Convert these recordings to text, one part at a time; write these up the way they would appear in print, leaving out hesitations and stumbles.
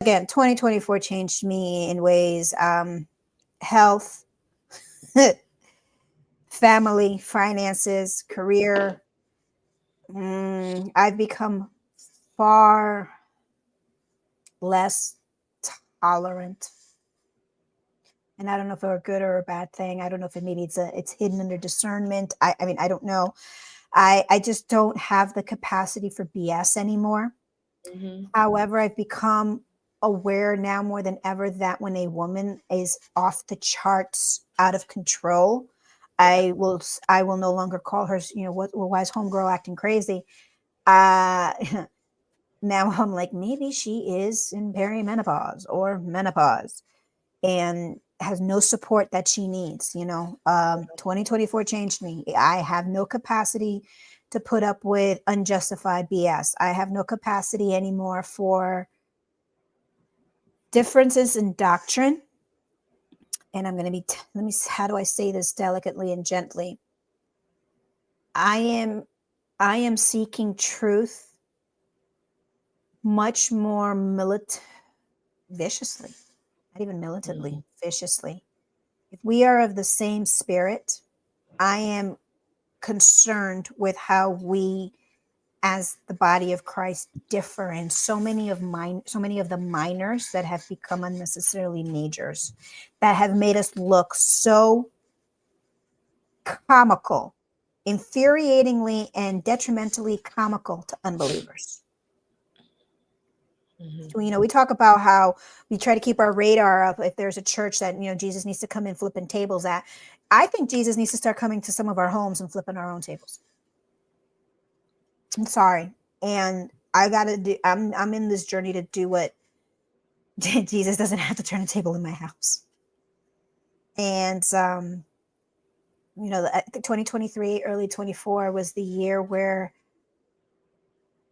again, 2024 changed me in ways, health, family, finances, career. I've become far less tolerant. And I don't know if it's a good or a bad thing. I don't know if it maybe it's hidden under discernment. I mean, I don't know. I just don't have the capacity for BS anymore. Mm-hmm. However, I've become aware now more than ever that when a woman is off the charts, out of control, I will no longer call her, why is homegirl acting crazy? Uh Now I'm like, maybe she is in perimenopause or menopause and has no support that she needs. 2024 changed me. I have no capacity to put up with unjustified BS. I have no capacity anymore for differences in doctrine. And I'm going to be, how do I say this delicately and gently? I am seeking truth much more viciously, not even militantly, viciously. If we are of the same spirit, I am concerned with how we as the body of Christ differ in so many of the minors that have become unnecessarily majors, that have made us look so comical, infuriatingly and detrimentally comical to unbelievers. We talk about how we try to keep our radar up if there's a church that, Jesus needs to come in flipping tables at. I think Jesus needs to start coming to some of our homes and flipping our own tables. I'm sorry. And I'm in this journey to do what Jesus doesn't have to turn a table in my house. And, I think 2023, early 24 was the year where,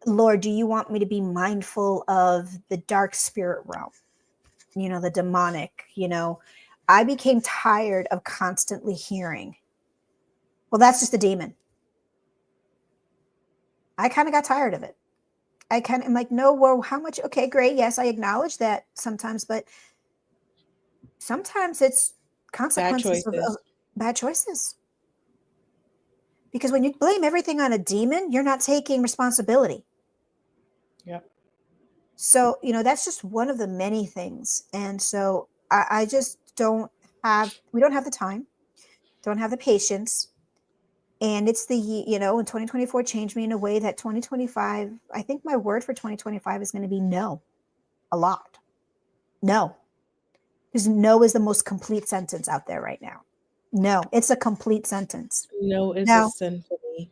Lord, do you want me to be mindful of the dark spirit realm? The demonic, I became tired of constantly hearing, well, that's just a demon. I kind of got tired of it. I'm like, no, well, how much? Okay, great. Yes, I acknowledge that sometimes, but sometimes it's consequences of bad choices. Because when you blame everything on a demon, you're not taking responsibility. Yeah. So, that's just one of the many things. And so I just we don't have the time, don't have the patience. And it's and 2024 changed me in a way that 2025, I think my word for 2025 is going to be no, a lot. No. Because no is the most complete sentence out there right now. No, it's a complete sentence. No is a sin for me.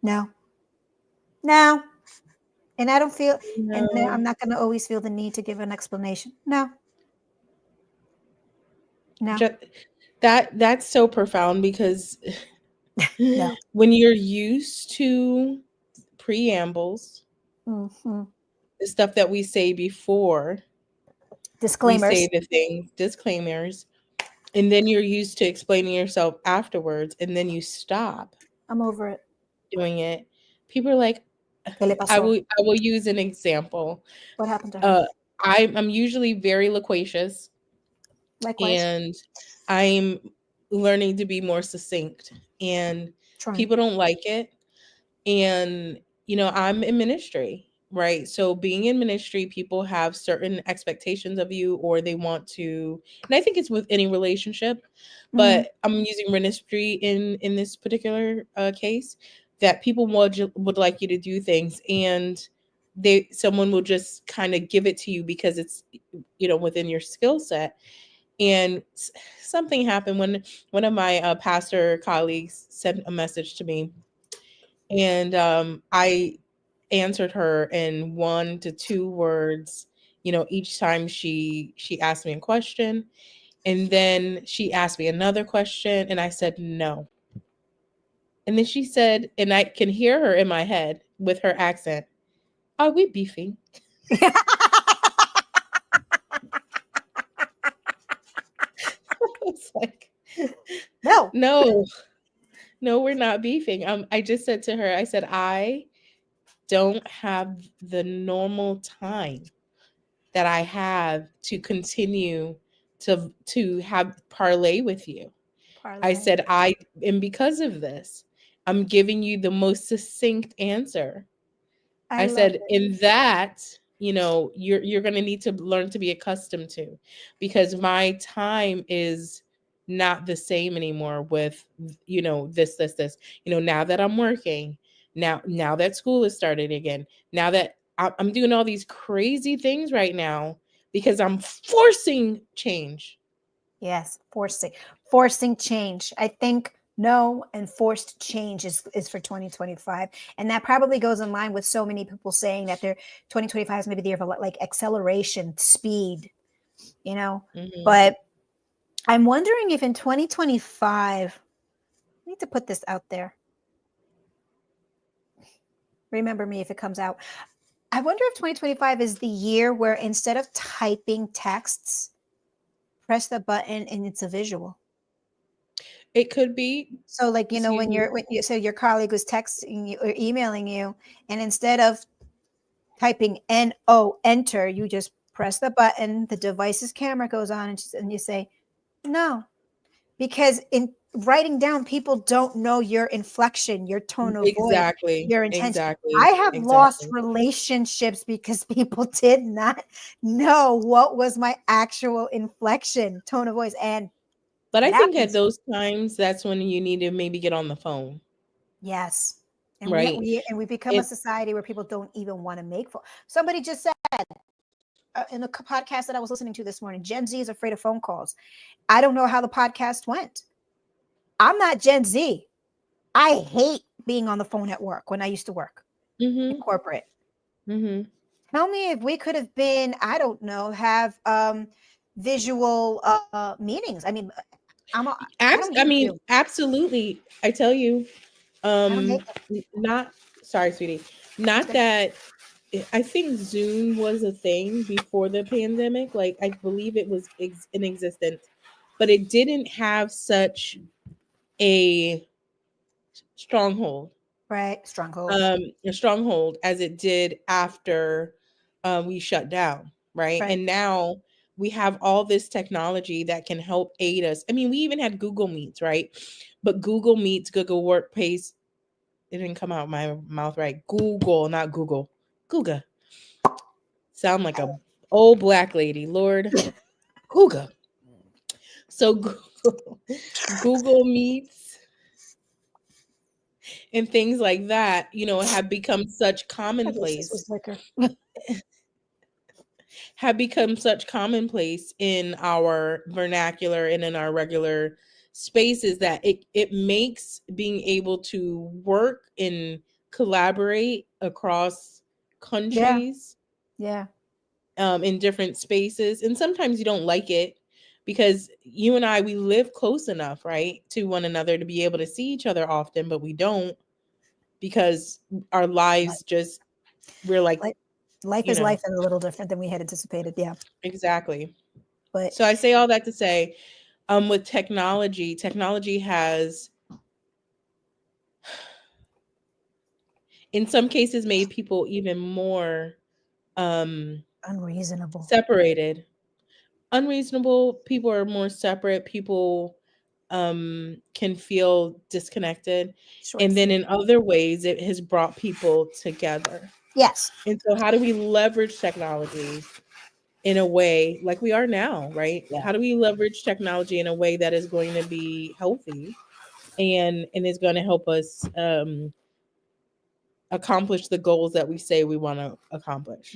No. And I don't feel, and I'm not going to always feel the need to give an explanation. No. That's so profound because no. When you're used to preambles, Mm-hmm. the stuff that we say before Disclaimers. We say the things, disclaimers, and then you're used to explaining yourself afterwards, and then you stop. I'm over it. Doing it. People are like, I will use an example. What happened to her? I'm usually very loquacious. Likewise. And I'm learning to be more succinct, and people don't like it. And I'm in ministry, right? So being in ministry, people have certain expectations of you, or they want to, and I think it's with any relationship, but I'm using ministry in this particular case, that people would like you to do things, and someone will just kind of give it to you because it's within your skill set. And something happened when one of my pastor colleagues sent a message to me, and I answered her in 1 to 2 words, each time she asked me a question, and then she asked me another question, and I said no. And then she said, and I can hear her in my head with her accent, "Are we beefing?" It's like, no, we're not beefing. I just said to her, I said, I don't have the normal time that I have to continue to have parlay with you. I Parlay. said, and because of this, I'm giving you the most succinct answer. I I love said, it. in that, you're going to need to learn to be accustomed to, because my time is not the same anymore with, this, now that I'm working, now that school is started again, now that I'm doing all these crazy things right now because I'm forcing change. Yes, forcing change. I think no and forced change is for 2025, and that probably goes in line with so many people saying that their 2025 is maybe the year of like acceleration, speed, Mm-hmm. But I'm wondering if in 2025, I need to put this out there. Remember me if it comes out. I wonder if 2025 is the year where instead of typing texts, press the button and it's a visual. It could be. So like, Excuse me. so your colleague was texting you or emailing you, and instead of typing NO enter, you just press the button, the device's camera goes on, and you say, no. Because in writing down, people don't know your inflection, your tone of voice, Exactly. your intention. I Exactly. have lost Exactly. relationships because people did not know what was my actual inflection, tone of voice, and But I it think at happens. those times, that's when you need to maybe get on the phone, Yes. And right? we become a It. society where people don't even want to make phone. Somebody just said in a podcast that I was listening to this morning, Gen Z is afraid of phone calls. I don't know how the podcast went. I'm not Gen Z. I hate being on the phone at work when I used to work in Mm-hmm. corporate. Mm-hmm. Tell me if we could have been, I don't know, have visual meetings. I mean, I don't I hate mean, you. absolutely. I tell you, I don't hate them. not sorry, sweetie. I was Not gonna that I think Zoom was a thing before the pandemic. Like, I believe it was in existence, but it didn't have such a stronghold right, stronghold. a stronghold as it did after we shut down, right? Right. And now we have all this technology that can help aid us. I mean, we even had Google Meets, right? But Google Meets, Google Workplace, it didn't come out of my mouth right. Google, not Google. Google. Sound like a old black lady, Lord. Google. So Google, Google Meets and things like that, have become such I wish this commonplace was liquor. have become such commonplace in our vernacular and in our regular spaces that it makes being able to work and collaborate across Yeah, countries, yeah. in different spaces. And sometimes you don't like it because you and I, we live close enough, right, to one another to be able to see each other often, but we don't, because our Li- lives just, we're like, Like life you is know life and a little different than we had anticipated. Yeah, exactly. but So I say all that to say, with technology has in some cases made people even more um unreasonable. separated. Unreasonable, people are more separate, people can feel disconnected. Short And then fuse. in other ways it has brought people together. Yes. And so how do we leverage technology in a way like we are now, right? Yeah. How do we leverage technology in a way that is going to be healthy and is going to help us accomplish the goals that we say we want to accomplish?